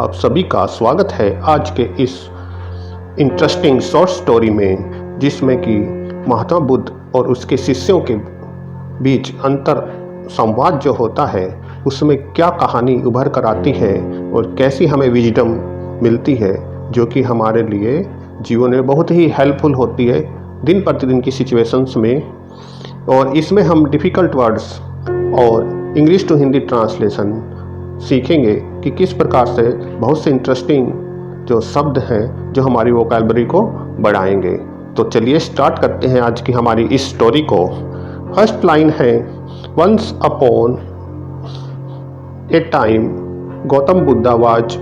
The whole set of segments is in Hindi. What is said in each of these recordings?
आप सभी का स्वागत है आज के इस इंटरेस्टिंग शॉर्ट स्टोरी में, जिसमें कि महात्मा बुद्ध और उसके शिष्यों के बीच अंतर संवाद जो होता है उसमें क्या कहानी उभर कर आती है और कैसी हमें विजडम मिलती है, जो कि हमारे लिए जीवन में बहुत ही हेल्पफुल होती है दिन प्रतिदिन की सिचुएशंस में। और इसमें हम डिफ़िकल्ट वर्ड्स और इंग्लिश टू हिंदी ट्रांसलेशन सीखेंगे कि किस प्रकार से बहुत से इंटरेस्टिंग जो शब्द हैं जो हमारी वोकैबुलरी को बढ़ाएंगे। तो चलिए स्टार्ट करते हैं आज की हमारी इस स्टोरी को। फर्स्ट लाइन है, once upon a time Gautam Buddha was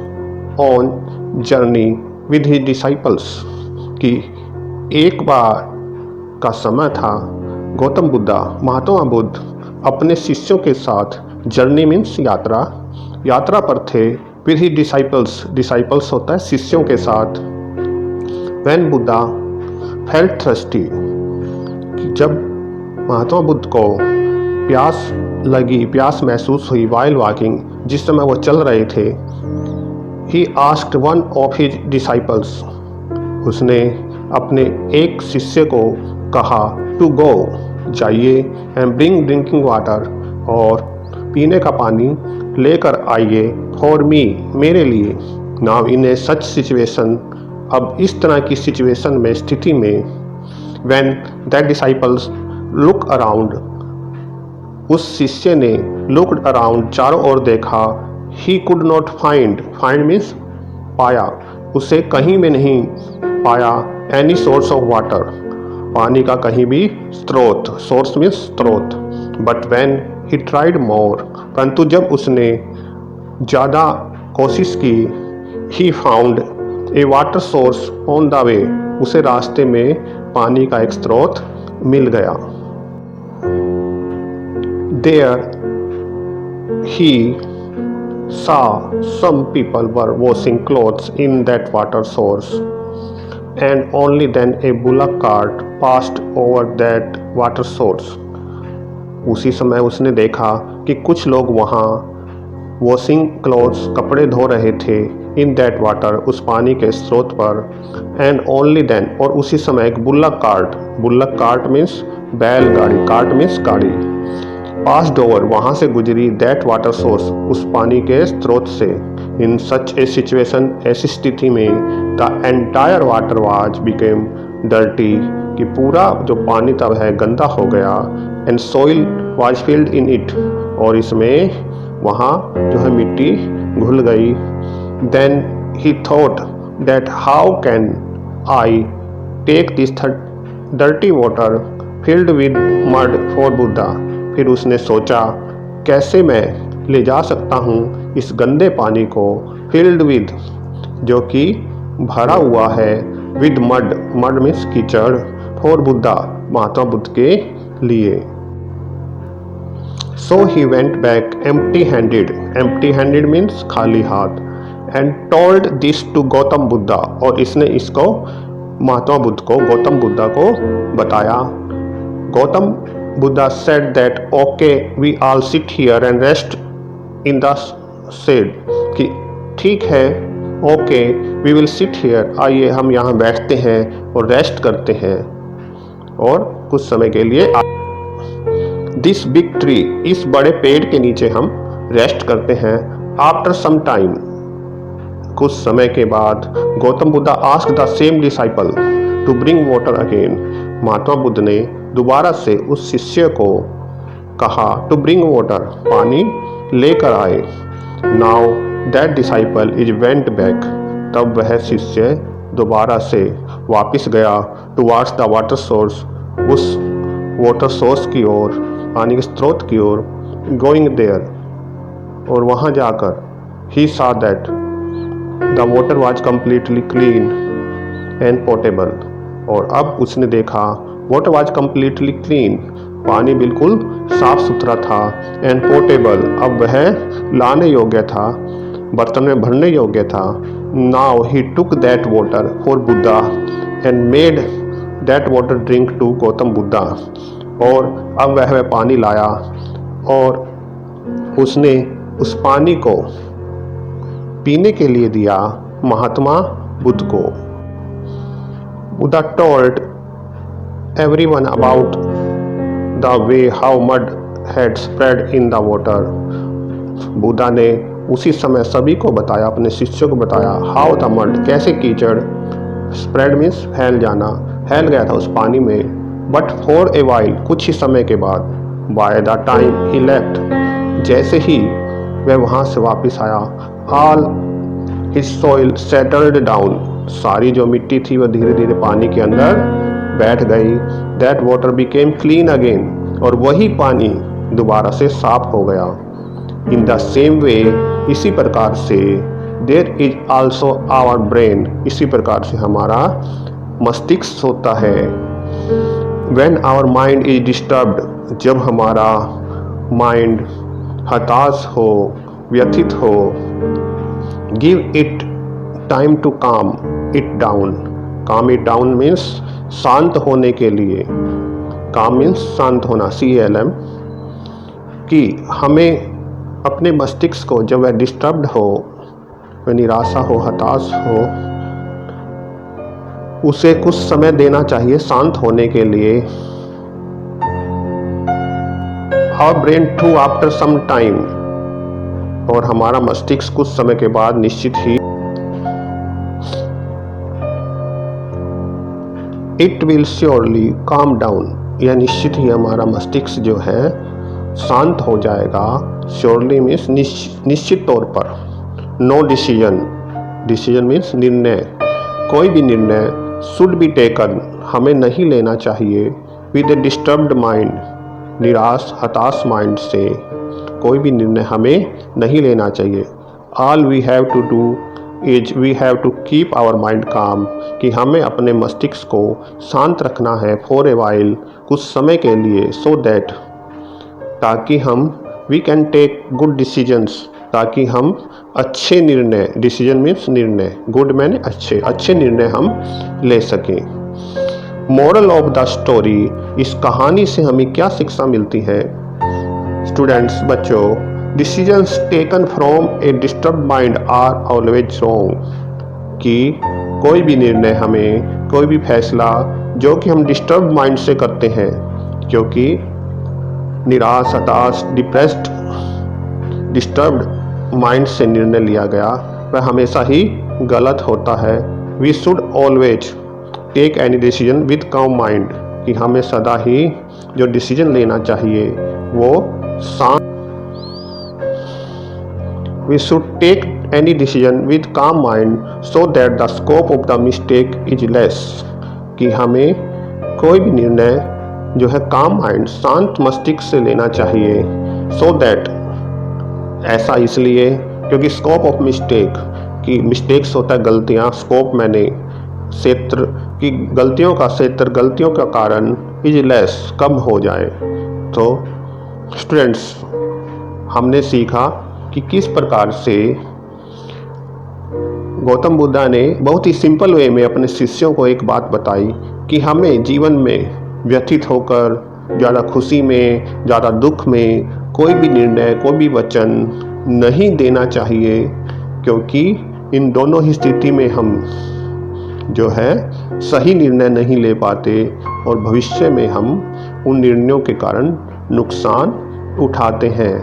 on journey with his disciples, कि एक बार का समय था गौतम बुद्धा महात्मा बुद्ध अपने शिष्यों के साथ, जर्नी मीन्स यात्रा पर थे। विद हिज डिसाइपल्स होता है शिष्यों के साथ। व्हेन बुद्धा फेल्ट थर्स्टी, जब महात्मा बुद्ध को प्यास महसूस हुई, वाइल वॉकिंग, जिस समय वो चल रहे थे, he asked one of his disciples, उसने अपने एक शिष्य को कहा, टू गो, जाइए, एंड ब्रिंग ड्रिंकिंग वाटर, और पीने का पानी लेकर आइए, फॉर मी, मेरे लिए। Now in A such situation, अब इस तरह की सिचुएशन में, स्थिति में, when that disciples look around, उस शिष्य ने लुक्ड अराउंड, चारों ओर देखा, he could not find means पाया, उसे कहीं में नहीं पाया, एनी सोर्स ऑफ वाटर, पानी का कहीं भी स्रोत, सोर्स मीन्स स्रोत। But when he tried more, परंतु जब उसने ज़्यादा कोशिश की, he found a water source on the way, उसे रास्ते में पानी का एक स्रोत मिल गया। There he saw some people were washing clothes in that water source, and only then a bullock cart passed over that water source. उसी समय उसने देखा कि कुछ लोग वहाँ वॉशिंग क्लॉथ्स, कपड़े धो रहे थे, इन दैट वाटर, उस पानी के स्रोत पर, एंड ओनली देन, और उसी समय एक बुल्लक कार्ट मीन्स बैलगाड़ी, कार्ट मीन्स गाड़ी, पास्ड ओवर, वहाँ से गुजरी, दैट वाटर सोर्स, उस पानी के स्रोत से। इन सच ए सिचुएशन, ऐसी स्थिति में, the entire water was became dirty, कि पूरा जो पानी तब है गंदा हो गया, and soil was filled in it, और इसमें वहाँ जो है मिट्टी घुल गई। Then he thought that how can I take this dirty water filled with mud for Buddha, फिर उसने सोचा कैसे मैं ले जा सकता हूँ इस गंदे पानी को, फिल्ड विद, जो कि भरा हुआ है, विद मड मीन्स कीचड़, फॉर बुद्धा, महात्मा बुद्ध के लिए। So he went back empty handed means खाली हाथ, and told this to Gautam Buddha, और इसने इसको महात्मा बुद्ध को, गौतम बुद्धा को बताया। Gautam Buddha said that okay, we all sit here and rest in the shade, कि ठीक है, okay, we will sit here, आइए हम यहाँ बैठते हैं और रेस्ट करते हैं, और कुछ समय के लिए दिस बिग ट्री, इस बड़े पेड़ के नीचे हम रेस्ट करते हैं। आफ्टर सम टाइम, कुछ समय के बाद, Gautam Buddha asked the same disciple to bring water again, Mahatma Buddha ने दोबारा से उस शिष्य को कहा, टू ब्रिंग वाटर, पानी लेकर आए। Now that disciple is went back, तब वह शिष्य दोबारा से वापस गया, टुवार्ड्स द वाटर सोर्स, उस वाटर सोर्स की ओर, पानी के स्रोत की ओर, गोइंग देयर, और वहाँ जाकर, ही saw that the water was completely clean and potable, और अब उसने देखा, वाटर वाज कम्प्लीटली क्लीन, पानी बिल्कुल साफ सुथरा था, एंड पोर्टेबल, अब वह लाने योग्य था, बर्तन में भरने योग्य था। Now he took that water for Buddha and made that water drink to Gautam Buddha, और अब वह पानी लाया और उसने उस पानी को पीने के लिए दिया महात्मा बुद्ध को। Buddha told everyone about the way how mud had spread in the water। Buddha ने उसी समय सभी को बताया, अपने शिष्यों को बताया हाउ द मड, कैसे कीचड़, स्प्रेड मीन्स फैल जाना, फैल गया था उस पानी में। बट फॉर ए वाइल, कुछ ही समय के बाद, by the time he left, जैसे ही वह वहाँ से वापस आया, all his soil settled down, सारी जो मिट्टी थी वह धीरे धीरे पानी के अंदर बैठ गई। That water became clean again, और वही पानी दोबारा से साफ हो गया। इन द सेम वे, इसी प्रकार से, there is also our brain, इसी प्रकार से हमारा मस्तिष्क होता है। When our mind is disturbed, जब हमारा माइंड हताश हो, व्यथित हो, give it time to calm it down. Calm it down means शांत होने के लिए, काम मीन्स शांत होना, CALM, कि हमें अपने मस्तिष्क को जब वह डिस्टर्ब्ड हो, वह निराशा हो, हताश हो, उसे कुछ समय देना चाहिए शांत होने के लिए। Our brain to after some time, और हमारा मस्तिष्क कुछ समय के बाद निश्चित ही it will surely calm down, यह निश्चित ही हमारा मस्तिष्क जो है शांत हो जाएगा। श्योरली मीन्स निश्चित तौर पर। नो डिसीजन, डिसीजन मीन्स निर्णय, कोई भी निर्णय शुड बी टेकन, हमें नहीं लेना चाहिए विद ए डिस्टर्ब्ड माइंड, निराश हताश माइंड से कोई भी निर्णय हमें नहीं लेना चाहिए। All we have to do is we have to keep our mind calm, कि हमें अपने मस्तिष्क को शांत रखना है फॉर ए वाइल, कुछ समय के लिए, सो दैट, ताकि हम we can take good decisions, ताकि हम अच्छे निर्णय, डिसीजन मीन्स निर्णय, गुड मैंने अच्छे, अच्छे निर्णय हम ले सकें। मोरल ऑफ द स्टोरी, इस कहानी से हमें क्या शिक्षा मिलती है? स्टूडेंट्स, बच्चों, decisions taken from a disturb mind are always wrong, कि कोई भी निर्णय हमें, कोई भी फैसला जो कि हम डिस्टर्ब माइंड से करते हैं, क्योंकि निराश हताश डिप्रेस्ड डिस्टर्ब्ड माइंड से निर्णय लिया गया, वह हमेशा ही गलत होता है। We should always take any decision with calm mind, कि हमें सदा ही जो डिसीजन लेना चाहिए वो शांत, we should take any decision with calm mind so that the scope of the mistake is less, कि हमें कोई भी निर्णय जो है काम माइंड, शांत मस्तिष्क से लेना चाहिए। so that, ऐसा इसलिए क्योंकि स्कोप ऑफ मिस्टेक, कि मिस्टेक्स होता है गलतियाँ, स्कोप मैंने क्षेत्र, कि गलतियों का क्षेत्र, गलतियों का कारण इज लेस, कम हो जाए। तो स्टूडेंट्स, हमने सीखा कि किस प्रकार से गौतम बुद्धा ने बहुत ही सिंपल वे में अपने शिष्यों को एक बात बताई कि हमें जीवन में व्यथित होकर, ज़्यादा खुशी में, ज़्यादा दुख में कोई भी निर्णय, कोई भी वचन नहीं देना चाहिए, क्योंकि इन दोनों ही स्थिति में हम जो है सही निर्णय नहीं ले पाते और भविष्य में हम उन निर्णयों के कारण नुकसान उठाते हैं।